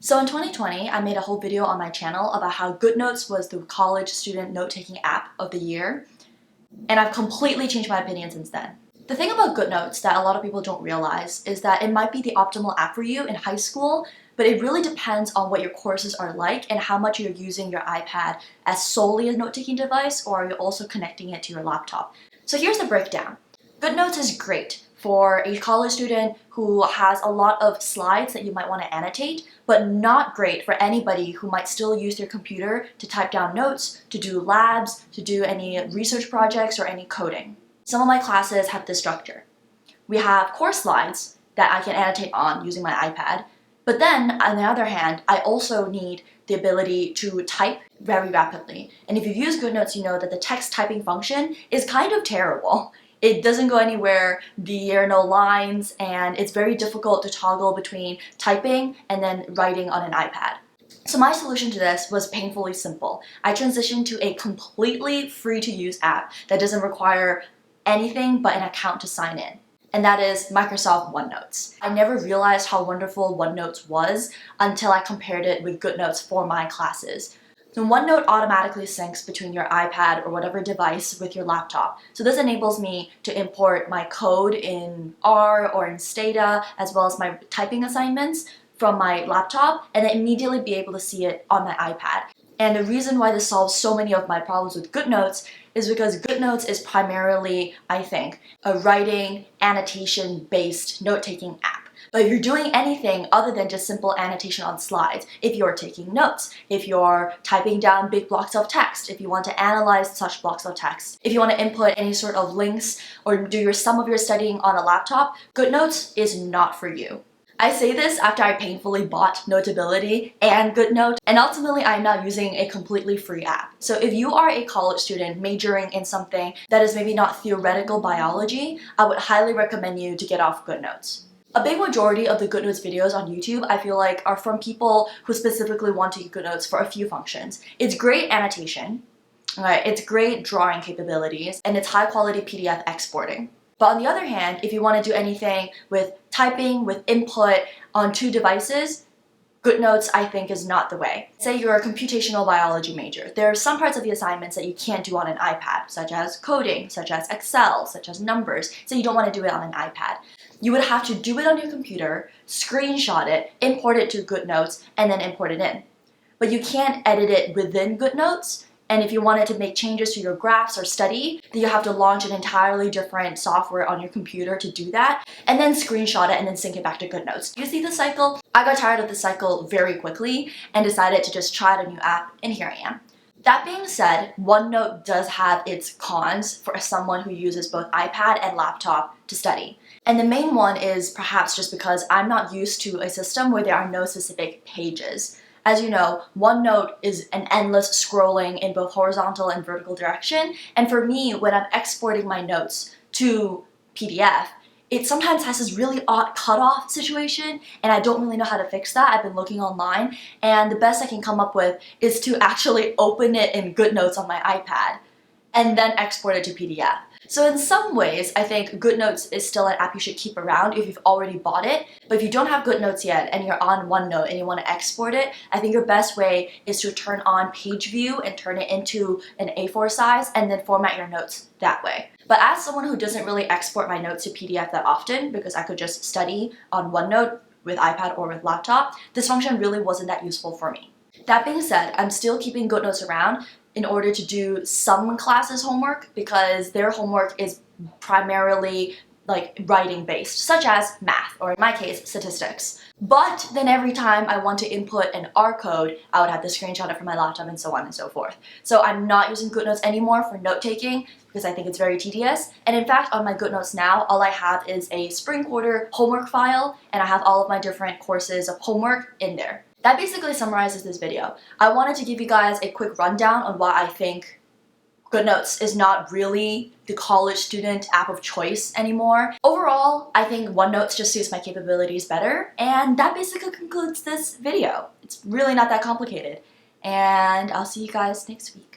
So in 2020, I made a whole video on my channel about how GoodNotes was the college student note-taking app of the year, and I've completely changed my opinion since then. The thing about GoodNotes that a lot of people don't realize is that it might be the optimal app for you in high school, but it really depends on what your courses are like and how much you're using your iPad as solely a note-taking device, or are you also connecting it to your laptop. So here's the breakdown. GoodNotes is great for a college student who has a lot of slides that you might want to annotate, but not great for anybody who might still use their computer to type down notes, to do labs, to do any research projects or any coding. Some of my classes have this structure. We have course slides that I can annotate on using my iPad, but then on the other hand, I also need the ability to type very rapidly. And if you've used GoodNotes, you know that the text typing function is kind of terrible. It doesn't go anywhere, there are no lines, and it's very difficult to toggle between typing and then writing on an iPad. So my solution to this was painfully simple. I transitioned to a completely free-to-use app that doesn't require anything but an account to sign in. And that is Microsoft OneNotes. I never realized how wonderful OneNotes was until I compared it with GoodNotes for my classes. So OneNote automatically syncs between your iPad or whatever device with your laptop. So this enables me to import my code in R or in Stata, as well as my typing assignments from my laptop, and then immediately be able to see it on my iPad. And the reason why this solves so many of my problems with GoodNotes is because GoodNotes is primarily, I think, a writing, annotation-based note-taking app. But if you're doing anything other than just simple annotation on slides, if you're taking notes, if you're typing down big blocks of text, if you want to analyze such blocks of text, if you want to input any sort of links or do some of your studying on a laptop, GoodNotes is not for you. I say this after I painfully bought Notability and GoodNote, and ultimately I'm now using a completely free app. So if you are a college student majoring in something that is maybe not theoretical biology, I would highly recommend you to get off GoodNotes. A big majority of the GoodNotes videos on YouTube, I feel like, are from people who specifically want to use GoodNotes for a few functions. It's great annotation, right? It's great drawing capabilities, and it's high quality PDF exporting. But on the other hand, if you want to do anything with typing, with input on two devices, GoodNotes, I think, is not the way. Say you're a computational biology major. There are some parts of the assignments that you can't do on an iPad, such as coding, such as Excel, such as numbers, so you don't want to do it on an iPad. You would have to do it on your computer, screenshot it, import it to GoodNotes, and then import it in. But you can't edit it within GoodNotes, and if you wanted to make changes to your graphs or study, then you have to launch an entirely different software on your computer to do that, and then screenshot it and then sync it back to GoodNotes. You see the cycle? I got tired of the cycle very quickly and decided to just try out a new app, and here I am. That being said, OneNote does have its cons for someone who uses both iPad and laptop to study. And the main one is perhaps just because I'm not used to a system where there are no specific pages. As you know, OneNote is an endless scrolling in both horizontal and vertical direction, and for me, when I'm exporting my notes to PDF, it sometimes has this really odd cutoff situation, and I don't really know how to fix that. I've been looking online, and the best I can come up with is to actually open it in GoodNotes on my iPad and then export it to PDF. So in some ways, I think GoodNotes is still an app you should keep around if you've already bought it. But if you don't have GoodNotes yet and you're on OneNote and you want to export it, I think your best way is to turn on page view and turn it into an A4 size and then format your notes that way. But as someone who doesn't really export my notes to PDF that often, because I could just study on OneNote with iPad or with laptop, this function really wasn't that useful for me. That being said, I'm still keeping GoodNotes around in order to do some classes' homework, because their homework is primarily like writing based, such as math, or in my case, statistics. But then every time I want to input an R code, I would have to screenshot it from my laptop and so on and so forth. So I'm not using GoodNotes anymore for note-taking because I think it's very tedious. And in fact, on my GoodNotes now, all I have is a spring quarter homework file, and I have all of my different courses of homework in there. That basically summarizes this video. I wanted to give you guys a quick rundown on why I think GoodNotes is not really the college student app of choice anymore. Overall, I think OneNotes just suits my capabilities better, and that basically concludes this video. It's really not that complicated, and I'll see you guys next week.